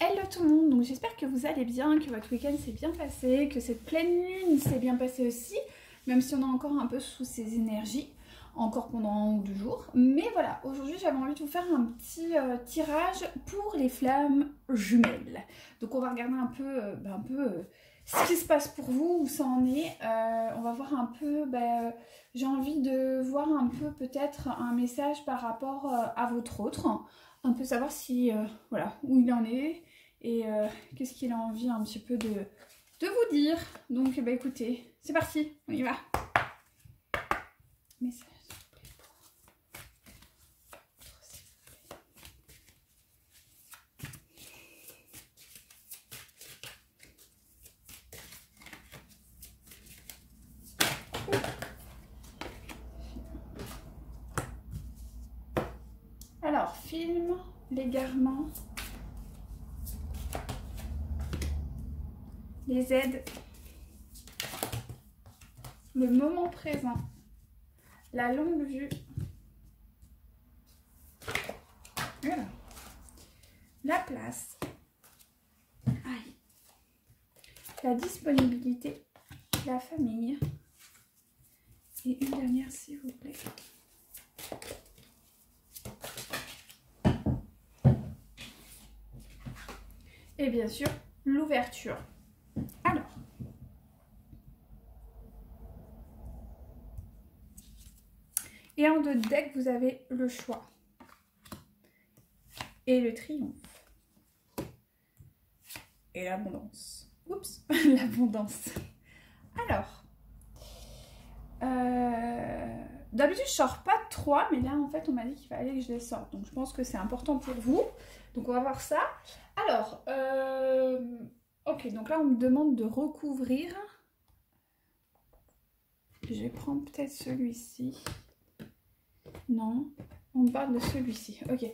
Hello tout le monde, donc j'espère que vous allez bien, que votre week-end s'est bien passé, que cette pleine lune s'est bien passée aussi, même si on est encore un peu sous ces énergies, encore pendant 1 ou 2 jours. Mais voilà, aujourd'hui j'avais envie de vous faire un petit tirage pour les flammes jumelles. Donc on va regarder un peu, ce qui se passe pour vous, où ça en est. On va voir un peu, j'ai envie de voir un peu peut-être un message par rapport à votre autre. Un peu savoir si, voilà, où il en est et qu'est-ce qu'il a envie un petit peu de vous dire. Donc, écoutez, c'est parti, on y va. Message. Alors, film, l'égarement, les aides, le moment présent, la longue vue, voilà. La place, aïe. La disponibilité, la famille et une dernière s'il vous plaît. Et bien sûr, l'ouverture. Alors, et en deux decks, vous avez le choix et le triomphe et l'abondance. Oups, l'abondance. Alors, d'habitude, je sors pas 3, mais là, en fait, on m'a dit qu'il fallait que je les sorte. Donc, je pense que c'est important pour vous. Donc, on va voir ça. Alors, ok, donc là, on me demande de recouvrir. Je vais prendre peut-être celui-ci. Non, on me parle de celui-ci. Ok.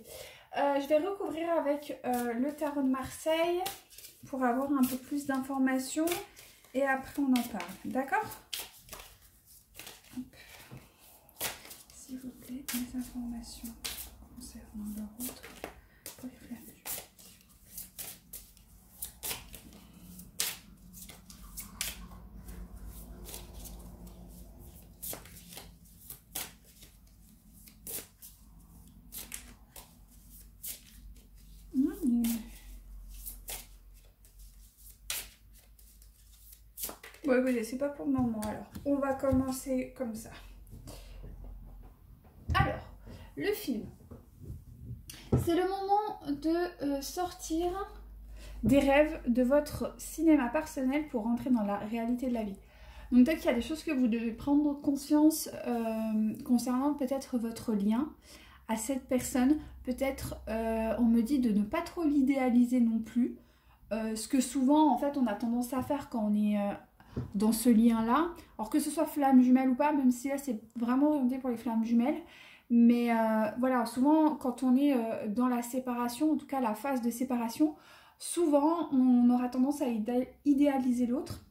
Je vais recouvrir avec le tarot de Marseille pour avoir un peu plus d'informations. Et après, on en parle. D'accord ? S'il vous plaît, les informations concernant leur autre pour les flammes jumelles. Bon, écoutez, c'est pas pour le moment. Alors, on va commencer comme ça. Alors, le film. C'est le moment de sortir des rêves de votre cinéma personnel pour rentrer dans la réalité de la vie. Donc peut-être qu'il y a des choses que vous devez prendre conscience concernant peut-être votre lien à cette personne. Peut-être on me dit de ne pas trop l'idéaliser non plus. Ce que souvent en fait on a tendance à faire quand on est dans ce lien-là. Alors que ce soit flamme jumelle ou pas, même si là c'est vraiment orienté pour les flammes jumelles. Mais voilà, souvent quand on est dans la séparation, en tout cas la phase de séparation, souvent on aura tendance à idéaliser l'autre,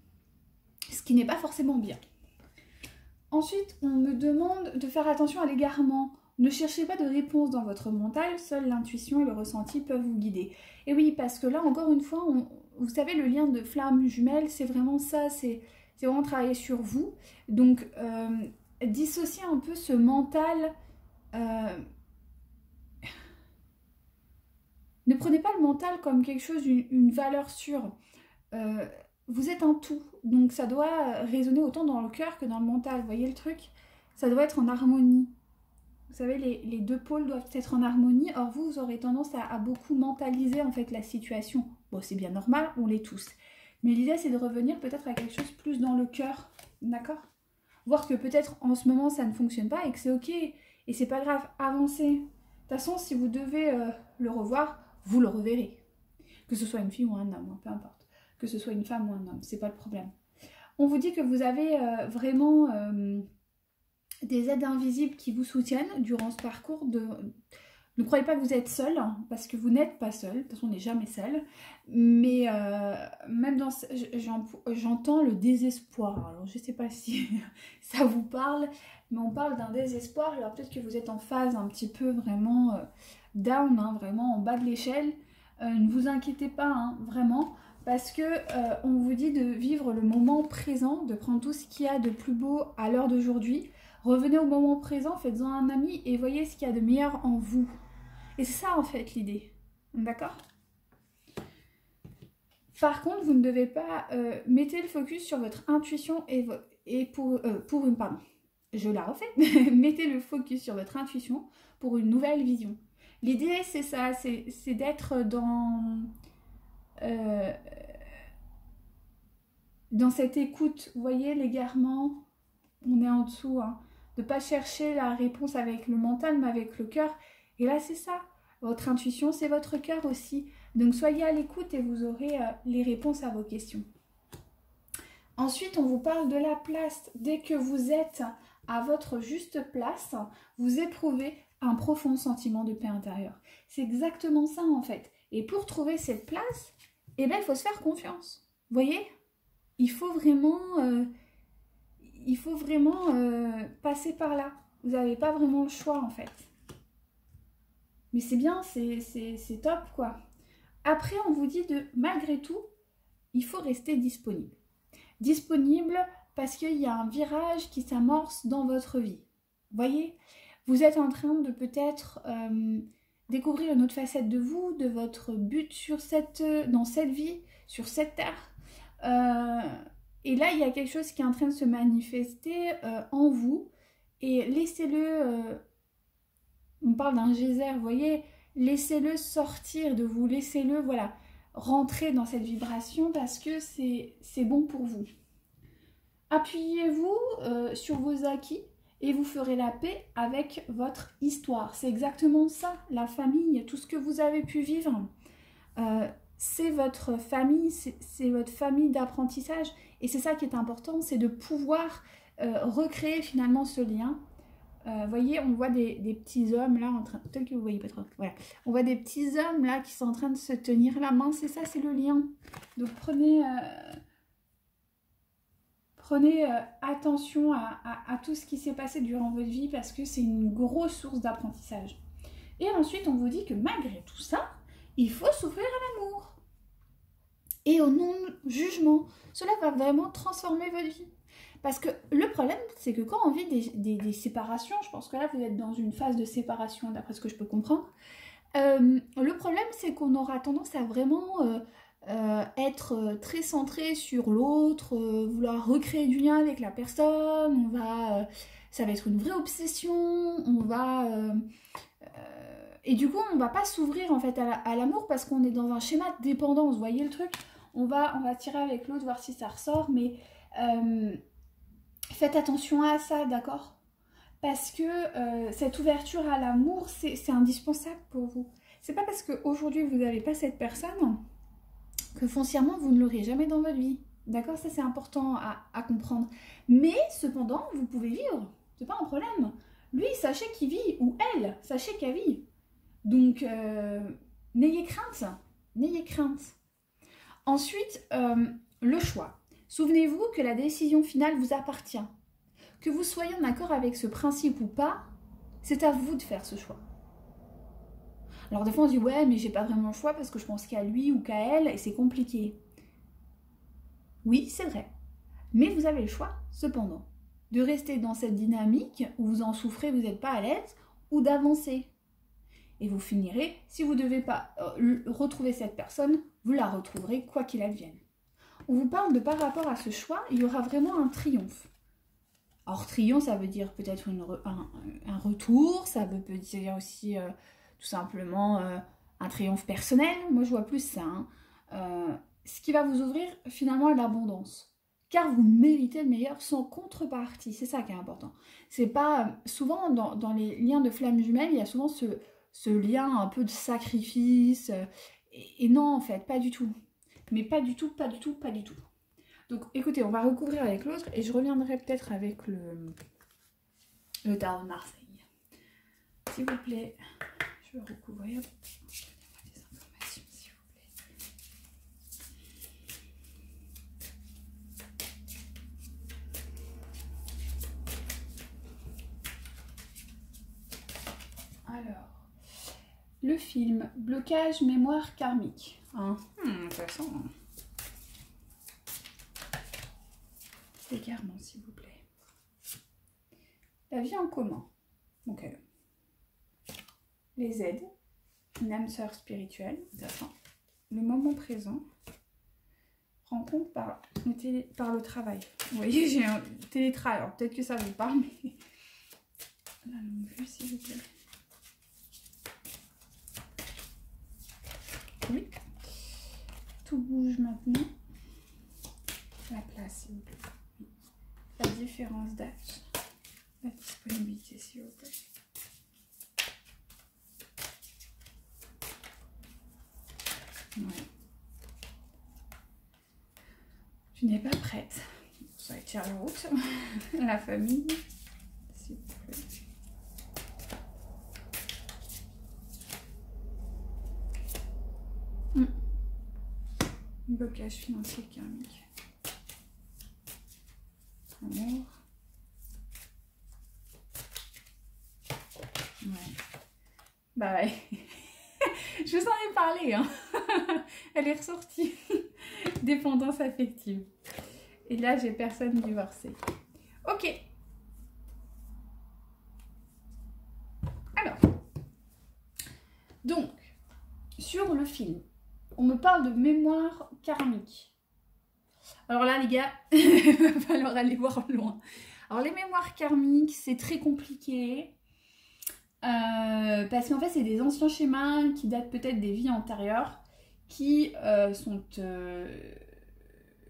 ce qui n'est pas forcément bien. Ensuite, on me demande de faire attention à l'égarement. Ne cherchez pas de réponse dans votre mental, seule l'intuition et le ressenti peuvent vous guider. Et oui, parce que là, encore une fois, vous savez, le lien de flamme jumelle, c'est vraiment ça, c'est vraiment travailler sur vous. Donc, dissocier un peu ce mental. Ne prenez pas le mental comme quelque chose, une valeur sûre. Vous êtes un tout, donc ça doit résonner autant dans le cœur que dans le mental. Vous voyez le truc? Ça doit être en harmonie. Vous savez, les deux pôles doivent être en harmonie. Or, vous aurez tendance à beaucoup mentaliser en fait la situation. Bon, c'est bien normal, on l'est tous. Mais l'idée, c'est de revenir peut-être à quelque chose plus dans le cœur. D'accord? Voir que peut-être en ce moment, ça ne fonctionne pas et que c'est ok. Et c'est pas grave, avancez. De toute façon, si vous devez le revoir, vous le reverrez. Que ce soit une fille ou un homme, peu importe. Que ce soit une femme ou un homme, c'est pas le problème. On vous dit que vous avez vraiment des aides invisibles qui vous soutiennent durant ce parcours. Ne croyez pas que vous êtes seul, parce que vous n'êtes pas seul. De toute façon, on n'est jamais seul. Mais même dans... J'entends le désespoir. Alors, je ne sais pas si ça vous parle, mais on parle d'un désespoir. Alors, peut-être que vous êtes en phase un petit peu vraiment down, hein, vraiment en bas de l'échelle. Ne vous inquiétez pas, hein, vraiment, parce que on vous dit de vivre le moment présent, de prendre tout ce qu'il y a de plus beau à l'heure d'aujourd'hui. Revenez au moment présent, faites-en un ami et voyez ce qu'il y a de meilleur en vous. Et c'est ça en fait l'idée, d'accord? Par contre, vous ne devez pas mettre le focus sur votre intuition et pour une... Pardon, je la refais. Mettez le focus sur votre intuition pour une nouvelle vision. L'idée, c'est ça, c'est d'être dans cette écoute. Vous voyez, l'égarement, on est en dessous, hein, de ne pas chercher la réponse avec le mental, mais avec le cœur. Et là, c'est ça. Votre intuition, c'est votre cœur aussi. Donc, soyez à l'écoute et vous aurez les réponses à vos questions. Ensuite, on vous parle de la place. Dès que vous êtes à votre juste place, vous éprouvez un profond sentiment de paix intérieure. C'est exactement ça, en fait. Et pour trouver cette place, eh ben, il faut se faire confiance. Vous voyez? Il faut vraiment passer par là. Vous n'avez pas vraiment le choix, en fait. Mais c'est bien, c'est top, quoi. Après, on vous dit de, malgré tout, il faut rester disponible. Disponible parce qu'il y a un virage qui s'amorce dans votre vie. Vous voyez? Vous êtes en train de peut-être découvrir une autre facette de vous, de votre but dans cette vie, sur cette terre. Et là, il y a quelque chose qui est en train de se manifester en vous. Et laissez-le... on parle d'un geyser, vous voyez, laissez-le sortir de vous, laissez-le, voilà, rentrer dans cette vibration parce que c'est bon pour vous. Appuyez-vous sur vos acquis et vous ferez la paix avec votre histoire. C'est exactement ça, la famille, tout ce que vous avez pu vivre. C'est votre famille, c'est votre famille d'apprentissage. Et c'est ça qui est important, c'est de pouvoir recréer finalement ce lien. Vous voyez, on voit des petits hommes là en train... Peut-être que vous voyez pas trop. Voilà. On voit des petits hommes là qui sont en train de se tenir la main. C'est ça, c'est le lien. Donc prenez attention à tout ce qui s'est passé durant votre vie parce que c'est une grosse source d'apprentissage. Et ensuite, on vous dit que malgré tout ça, il faut s'ouvrir à l'amour. Et au non-jugement. Cela va vraiment transformer votre vie. Parce que le problème, c'est que quand on vit des séparations, je pense que là, vous êtes dans une phase de séparation, d'après ce que je peux comprendre. Le problème, c'est qu'on aura tendance à vraiment être très centré sur l'autre, vouloir recréer du lien avec la personne, ça va être une vraie obsession, et du coup, on ne va pas s'ouvrir en fait à l'amour parce qu'on est dans un schéma de dépendance, vous voyez le truc? On va tirer avec l'autre, voir si ça ressort, mais... faites attention à ça, d'accord? Parce que cette ouverture à l'amour, c'est indispensable pour vous. C'est pas parce qu'aujourd'hui vous n'avez pas cette personne que foncièrement vous ne l'aurez jamais dans votre vie. D'accord? Ça c'est important à comprendre. Mais cependant, vous pouvez vivre. C'est pas un problème. Lui, sachez qu'il vit, ou elle, sachez qu'elle vit. Donc, n'ayez crainte. N'ayez crainte. Ensuite, le choix. Souvenez-vous que la décision finale vous appartient. Que vous soyez en accord avec ce principe ou pas, c'est à vous de faire ce choix. Alors des fois on se dit ouais mais j'ai pas vraiment le choix parce que je pense qu'à lui ou qu'à elle et c'est compliqué. Oui c'est vrai, mais vous avez le choix cependant de rester dans cette dynamique où vous en souffrez, vous n'êtes pas à l'aise ou d'avancer. Et vous finirez, si vous ne devez pas retrouver cette personne, vous la retrouverez quoi qu'il advienne. On vous parle de par rapport à ce choix, il y aura vraiment un triomphe. Alors triomphe, ça veut dire peut-être un retour, ça veut dire aussi tout simplement un triomphe personnel. Moi je vois plus ça. Hein. Ce qui va vous ouvrir finalement à l'abondance. Car vous méritez le meilleur sans contrepartie. C'est ça qui est important. C'est pas souvent dans les liens de flammes jumelles, il y a souvent ce lien un peu de sacrifice. Et non en fait, pas du tout. Mais pas du tout, pas du tout, pas du tout. Donc écoutez, on va recouvrir avec l'autre et je reviendrai peut-être avec le tarot de Marseille. S'il vous plaît, je vais recouvrir. Donnez-moi des informations, s'il vous plaît. Alors, le film blocage mémoire karmique. Hein, intéressant. L'égarement, s'il vous plaît. La vie en commun. Ok. Les aides. Une âme sœur spirituelle. Intéressant. Le moment présent. Rencontre par le travail. Vous voyez, j'ai un télétravail. Alors peut-être que ça vous parle, mais... La longue vue, s'il vous plaît. Oui. Tout bouge maintenant. La place, s'il vous plaît. Oui. La différence d'âge. La disponibilité, s'il vous plaît. Ouais. Je n'ai pas prête. Ça va être la route. La famille, s'il vous plaît. Blocage financier karmique. Amour. Ouais. Bah ouais. Je vous en ai parlé, hein. Elle est ressortie. Dépendance affective. Et là, j'ai personne divorcée. Ok. Alors. Donc, sur le film, on me parle de mémoire karmique. Alors là, les gars, il va falloir aller voir loin. Alors, les mémoires karmiques, c'est très compliqué. Parce qu'en fait, c'est des anciens schémas qui datent peut-être des vies antérieures, qui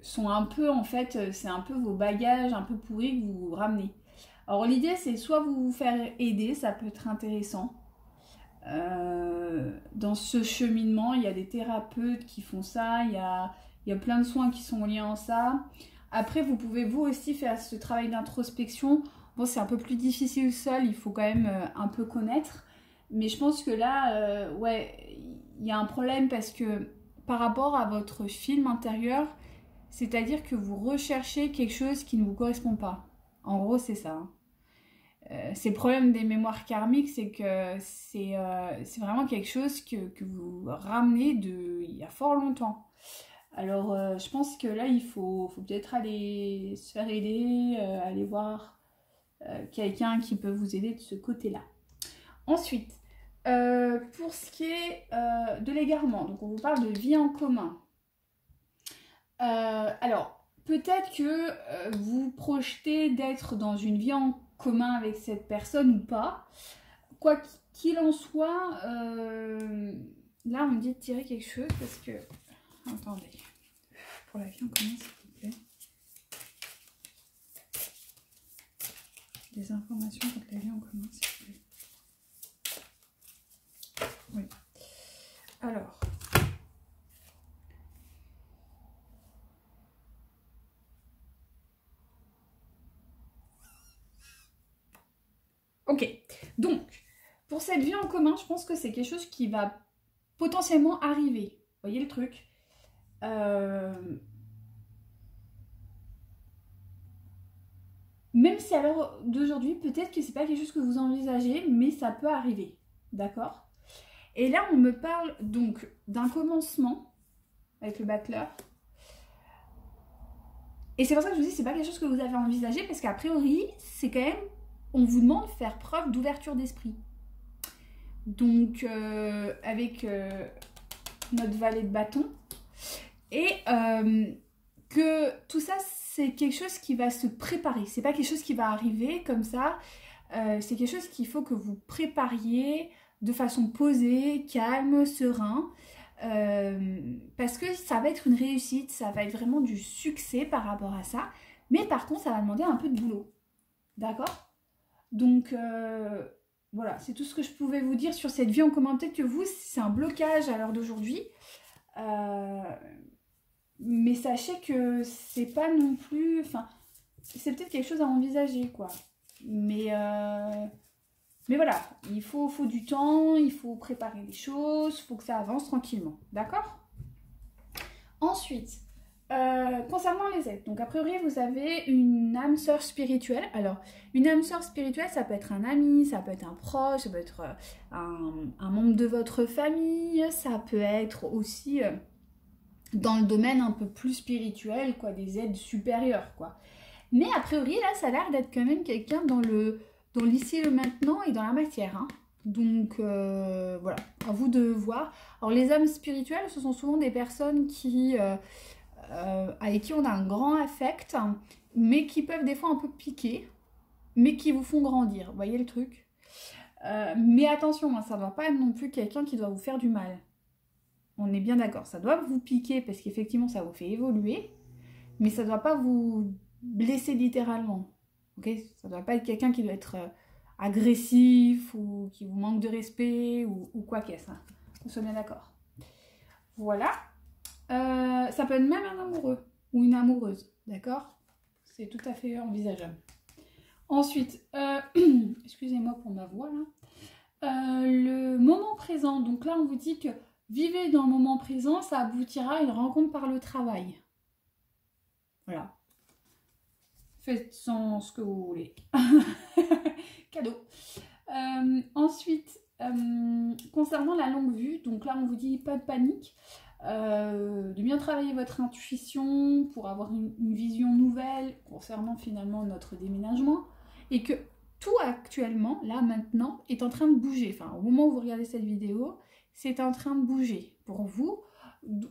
sont un peu, en fait, c'est un peu vos bagages un peu pourris que vous ramenez. Alors, l'idée, c'est soit vous faire aider, ça peut être intéressant. Dans ce cheminement, il y a des thérapeutes qui font ça, il y a plein de soins qui sont liés en ça. Après, vous pouvez vous aussi faire ce travail d'introspection. Bon, c'est un peu plus difficile seul, il faut quand même un peu connaître. Mais je pense que là, ouais, il y a un problème parce que par rapport à votre film intérieur, c'est-à-dire que vous recherchez quelque chose qui ne vous correspond pas. En gros, c'est ça. Hein. C'est le problème des mémoires karmiques, c'est que c'est vraiment quelque chose que vous ramenez il y a fort longtemps. Alors, je pense que là, il faut peut-être aller se faire aider, aller voir quelqu'un qui peut vous aider de ce côté-là. Ensuite, pour ce qui est de l'égarement, donc on vous parle de vie en commun. Alors, peut-être que vous projetez d'être dans une vie en commun avec cette personne ou pas. Quoi qu'il en soit, là on me dit de tirer quelque chose parce que... Attendez, pour la vie en commun s'il vous plaît. Des informations contre la vie en commun s'il vous plaît. Oui. Alors... Ok, donc, pour cette vie en commun, je pense que c'est quelque chose qui va potentiellement arriver. Vous voyez le truc Même si à l'heure d'aujourd'hui, peut-être que c'est pas quelque chose que vous envisagez, mais ça peut arriver. D'accord? Et là, on me parle donc d'un commencement avec le battleur. Et c'est pour ça que je vous dis, c'est pas quelque chose que vous avez envisagé, parce qu'a priori, c'est quand même... On vous demande de faire preuve d'ouverture d'esprit. Donc, avec notre valet de bâton. Et que tout ça, c'est quelque chose qui va se préparer. C'est pas quelque chose qui va arriver comme ça. C'est quelque chose qu'il faut que vous prépariez de façon posée, calme, serein. Parce que ça va être une réussite, ça va être vraiment du succès par rapport à ça. Mais par contre, ça va demander un peu de boulot. D'accord ? Donc, voilà, c'est tout ce que je pouvais vous dire sur cette vie en commun. Peut-être que vous, c'est un blocage à l'heure d'aujourd'hui. Mais sachez que c'est pas non plus... Enfin, c'est peut-être quelque chose à envisager, quoi. Mais voilà, il faut du temps, il faut préparer les choses, il faut que ça avance tranquillement. D'accord ? Ensuite, Concernant les aides, donc a priori vous avez une âme sœur spirituelle. Alors, une âme sœur spirituelle, ça peut être un ami, ça peut être un proche, ça peut être un membre de votre famille, ça peut être aussi dans le domaine un peu plus spirituel, quoi, des aides supérieures, quoi. Mais a priori, là, ça a l'air d'être quand même quelqu'un dans l'ici et le maintenant et dans la matière, hein. Donc voilà, à vous de voir. Alors les âmes spirituelles, ce sont souvent des personnes avec qui on a un grand affect, mais qui peuvent des fois un peu piquer, mais qui vous font grandir. Vous voyez le truc? Mais attention, hein, ça ne doit pas être non plus quelqu'un qui doit vous faire du mal. On est bien d'accord, ça doit vous piquer parce qu'effectivement ça vous fait évoluer, mais ça ne doit pas vous blesser littéralement. Okay, ça ne doit pas être quelqu'un qui doit être agressif ou qui vous manque de respect ou quoi qu'est-ce. Hein. On soit bien d'accord. Voilà. Ça peut être même un amoureux ou une amoureuse, d'accord? C'est tout à fait envisageable. Ensuite, excusez-moi pour ma voix là. Le moment présent, donc là on vous dit que vivez dans le moment présent, ça aboutira à une rencontre par le travail. Voilà. Faites-en ce que vous voulez. Cadeau. Ensuite, concernant la longue vue, donc là on vous dit pas de panique. De bien travailler votre intuition pour avoir une vision nouvelle concernant finalement notre déménagement et que tout actuellement, là maintenant, est en train de bouger. Enfin, au moment où vous regardez cette vidéo, c'est en train de bouger pour vous.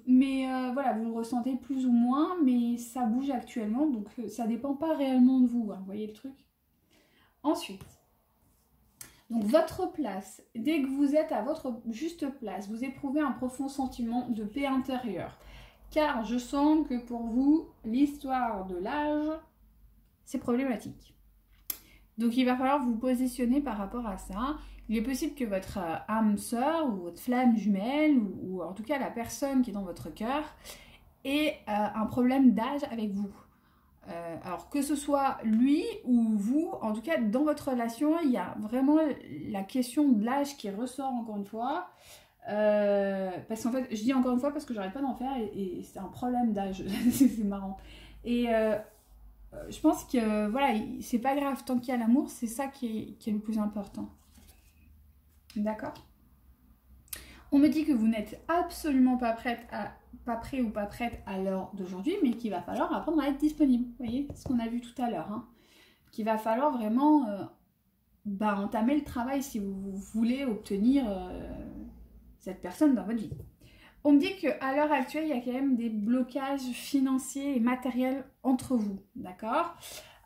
Mais voilà, vous le ressentez plus ou moins, mais ça bouge actuellement, donc ça dépend pas réellement de vous, hein, vous voyez le truc? Ensuite, donc votre place, dès que vous êtes à votre juste place, vous éprouvez un profond sentiment de paix intérieure. Car je sens que pour vous, l'histoire de l'âge, c'est problématique. Donc il va falloir vous positionner par rapport à ça. Il est possible que votre âme sœur ou votre flamme jumelle, ou en tout cas la personne qui est dans votre cœur, ait un problème d'âge avec vous. Alors que ce soit lui ou vous, en tout cas dans votre relation, il y a vraiment la question de l'âge qui ressort encore une fois. Parce qu'en fait, je dis encore une fois parce que j'arrête pas d'en faire et c'est un problème d'âge, c'est marrant. Et je pense que voilà, c'est pas grave, tant qu'il y a l'amour, c'est ça qui est le plus important. D'accord? On me dit que vous n'êtes absolument pas prêt ou pas prête à l'heure d'aujourd'hui, mais qu'il va falloir apprendre à être disponible. Vous voyez, ce qu'on a vu tout à l'heure. Hein. Qu'il va falloir vraiment entamer le travail si vous voulez obtenir cette personne dans votre vie. On me dit qu'à l'heure actuelle, il y a quand même des blocages financiers et matériels entre vous. D'accord?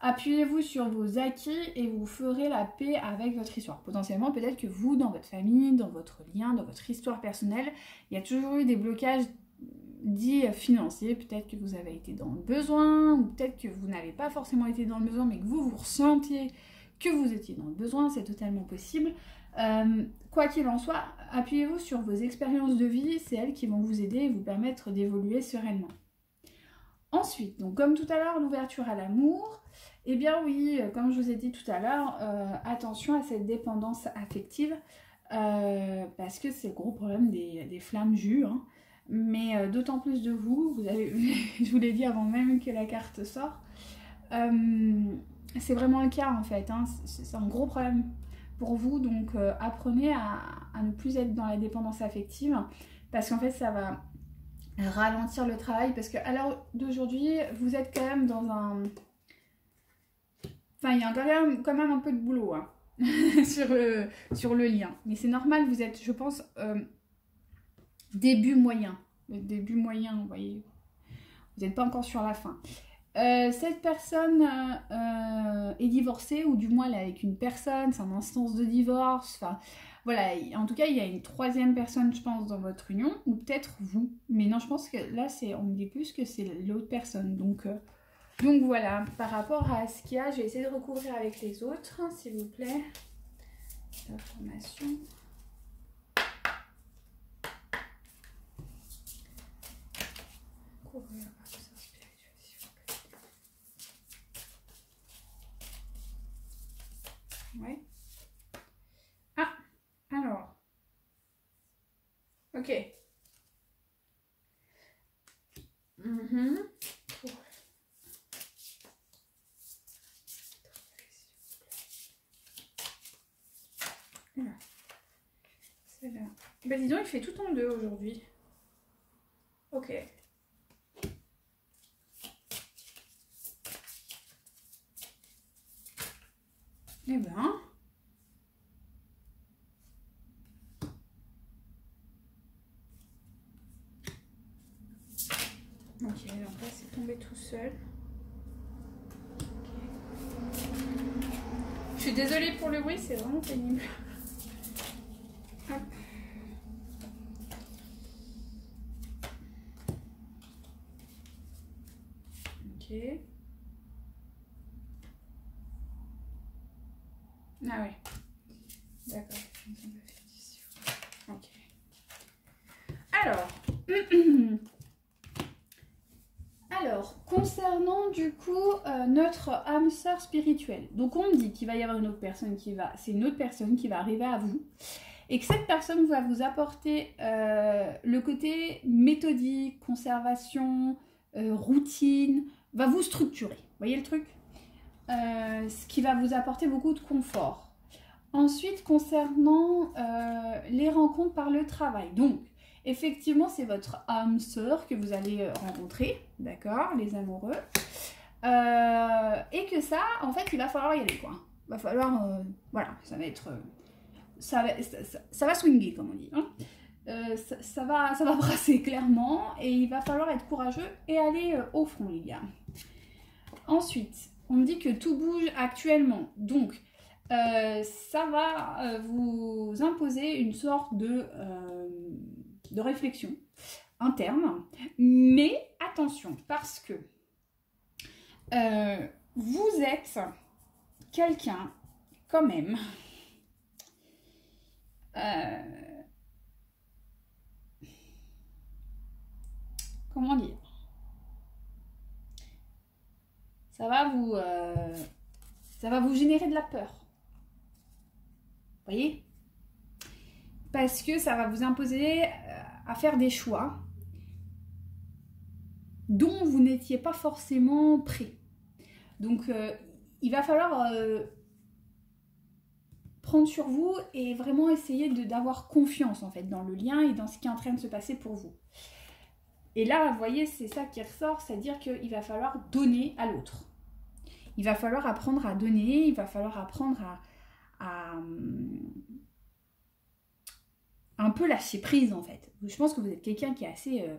Appuyez-vous sur vos acquis et vous ferez la paix avec votre histoire. Potentiellement, peut-être que vous, dans votre famille, dans votre lien, dans votre histoire personnelle, il y a toujours eu des blocages dits financiers. Peut-être que vous avez été dans le besoin, ou peut-être que vous n'avez pas forcément été dans le besoin, mais que vous ressentiez que vous étiez dans le besoin. C'est totalement possible. Quoi qu'il en soit, appuyez-vous sur vos expériences de vie. C'est elles qui vont vous aider et vous permettre d'évoluer sereinement. Ensuite, donc comme tout à l'heure, l'ouverture à l'amour, eh bien oui, comme je vous ai dit tout à l'heure, attention à cette dépendance affective, parce que c'est le gros problème des flammes jus, hein. Mais d'autant plus de vous, je vous l'ai dit avant même que la carte sorte, c'est vraiment le cas en fait, hein. C'est un gros problème pour vous, donc apprenez à ne plus être dans la dépendance affective, parce qu'en fait ça va ralentir le travail, parce qu'à l'heure d'aujourd'hui, vous êtes quand même dans un... Enfin, il y a quand même un peu de boulot hein, sur le lien. Mais c'est normal, vous êtes, je pense, début moyen. Le début moyen, vous voyez. Vous n'êtes pas encore sur la fin. Cette personne est divorcée, ou du moins elle est avec une personne, c'est en instance de divorce, enfin... Voilà, en tout cas, il y a une troisième personne, je pense, dans votre union, ou peut-être vous. Mais non, je pense que là, on me dit plus que c'est l'autre personne. Donc voilà, par rapport à ce qu'il y a, je vais essayer de recouvrir avec les autres, s'il vous plaît. Information. Couvrir la professeur spirituel, s'il vous plaît. Ouais. Alors, ok. Mhm. Voilà. Celle-là. Bah dis donc, il fait tout en deux aujourd'hui. Ok. Eh ben. Ok, donc là c'est tombé tout seul. Okay. Je suis désolée pour le bruit, c'est vraiment pénible. Hop. Ok. Ah ouais. D'accord. Ok. Alors. Alors, concernant du coup notre âme sœur spirituelle, donc on me dit qu'il va y avoir une autre personne c'est une autre personne qui va arriver à vous, et que cette personne va vous apporter le côté méthodique, conservation, routine, va vous structurer, vous voyez le truc, ce qui va vous apporter beaucoup de confort. Ensuite, concernant les rencontres par le travail, donc effectivement, c'est votre âme sœur que vous allez rencontrer, d'accord, les amoureux. Et que ça, en fait, il va falloir y aller, quoi. Il va falloir, voilà, ça va être... ça va swinguer, comme on dit. Hein. Ça va brasser, clairement. Et il va falloir être courageux et aller au front, les gars. Ensuite, on me dit que tout bouge actuellement. Donc, ça va vous imposer une sorte de réflexion interne, mais attention, parce que vous êtes quelqu'un quand même comment dire, ça va vous générer de la peur, vous voyez, parce que ça va vous imposer à faire des choix dont vous n'étiez pas forcément prêt. Donc, il va falloir prendre sur vous et vraiment essayer d'avoir confiance en fait dans le lien et dans ce qui est en train de se passer pour vous. Et là, vous voyez, c'est ça qui ressort, c'est-à-dire qu'il va falloir donner à l'autre. Il va falloir apprendre à donner, il va falloir apprendre à un peu lâcher prise en fait. Je pense que vous êtes quelqu'un qui est assez... vous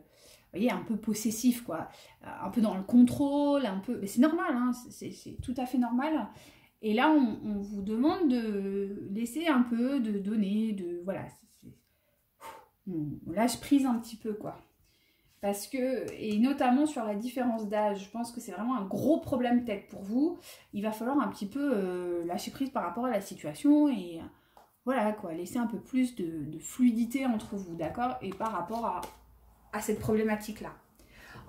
voyez, un peu possessif, quoi. Un peu dans le contrôle, un peu... Mais c'est normal, hein, c'est tout à fait normal. Et là, on vous demande de laisser un peu, de donner, de... Voilà. On lâche prise un petit peu, quoi. Parce que... Et notamment sur la différence d'âge, je pense que c'est vraiment un gros problème peut-être pour vous. Il va falloir un petit peu lâcher prise par rapport à la situation et... Voilà, quoi. Laisser un peu plus de fluidité entre vous, d'accord? Et par rapport à cette problématique-là.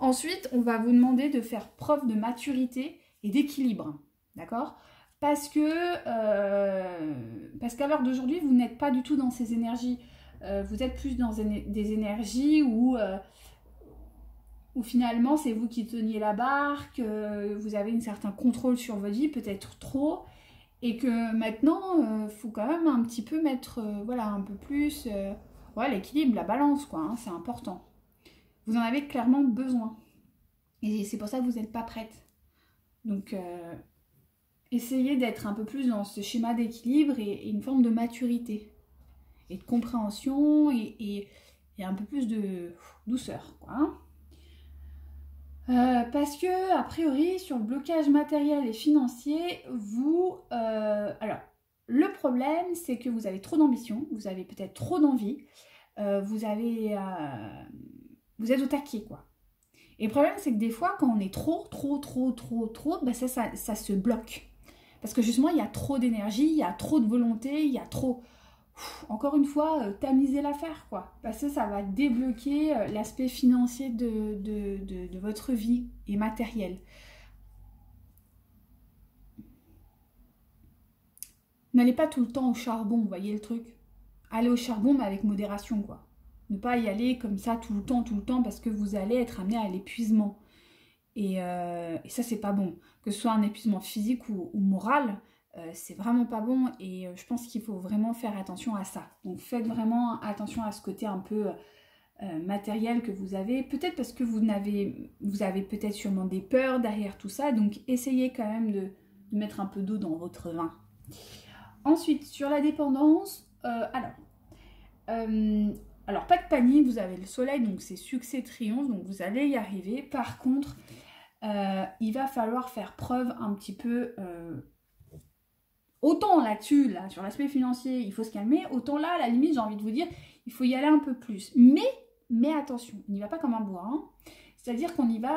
Ensuite, on va vous demander de faire preuve de maturité et d'équilibre, d'accord? Parce qu'à l'heure d'aujourd'hui, vous n'êtes pas du tout dans ces énergies. Vous êtes plus dans des énergies où finalement, c'est vous qui teniez la barque, vous avez un certain contrôle sur votre vie, peut-être trop, et que maintenant, faut quand même un petit peu mettre, voilà, un peu plus, l'équilibre, la balance, quoi, hein, c'est important. Vous en avez clairement besoin. Et c'est pour ça que vous n'êtes pas prête. Donc, essayez d'être un peu plus dans ce schéma d'équilibre et une forme de maturité. Et de compréhension et un peu plus de douceur, quoi. Hein. Parce que, a priori, sur le blocage matériel et financier, alors, le problème, c'est que vous avez trop d'ambition, vous avez peut-être trop d'envie, vous êtes au taquet, quoi. Et le problème, c'est que des fois, quand on est trop, ben ça se bloque. Parce que justement, il y a trop d'énergie, il y a trop de volonté, il y a trop... Encore une fois, tamiser l'affaire, quoi. Parce que ça va débloquer l'aspect financier de votre vie et matériel. N'allez pas tout le temps au charbon, vous voyez le truc. Allez au charbon, mais avec modération, quoi. Ne pas y aller comme ça tout le temps, parce que vous allez être amené à l'épuisement. Et ça, c'est pas bon. Que ce soit un épuisement physique ou moral, c'est vraiment pas bon. Et je pense qu'il faut vraiment faire attention à ça. Donc faites vraiment attention à ce côté un peu matériel que vous avez. Peut-être parce que vous avez peut-être sûrement des peurs derrière tout ça. Donc essayez quand même de mettre un peu d'eau dans votre vin. Ensuite, sur la dépendance, alors, pas de panique, vous avez le soleil, donc c'est succès, triomphe, donc vous allez y arriver. Par contre, il va falloir faire preuve un petit peu... autant là-dessus, là, sur l'aspect financier, il faut se calmer, autant là, à la limite, j'ai envie de vous dire, il faut y aller un peu plus. Mais attention, on n'y va pas comme un bois, hein. C'est-à-dire qu'on y va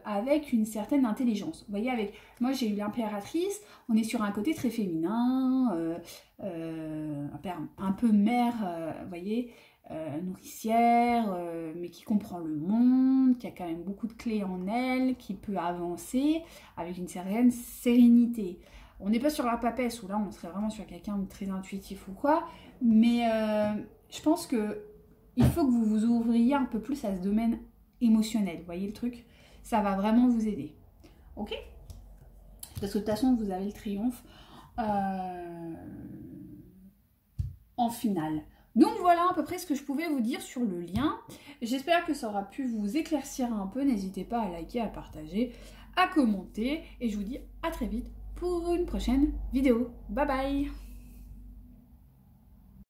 avec une certaine intelligence. Vous voyez, moi j'ai eu l'impératrice, on est sur un côté très féminin, un peu mère, vous voyez, nourricière, mais qui comprend le monde, qui a quand même beaucoup de clés en elle, qui peut avancer avec une certaine sérénité. On n'est pas sur la papesse, où là on serait vraiment sur quelqu'un de très intuitif ou quoi, mais je pense que il faut que vous vous ouvriez un peu plus à ce domaine émotionnel, vous voyez le truc? Ça va vraiment vous aider, ok? Parce que de toute façon, vous avez le triomphe en finale. Donc voilà à peu près ce que je pouvais vous dire sur le lien. J'espère que ça aura pu vous éclaircir un peu. N'hésitez pas à liker, à partager, à commenter. Et je vous dis à très vite pour une prochaine vidéo. Bye bye!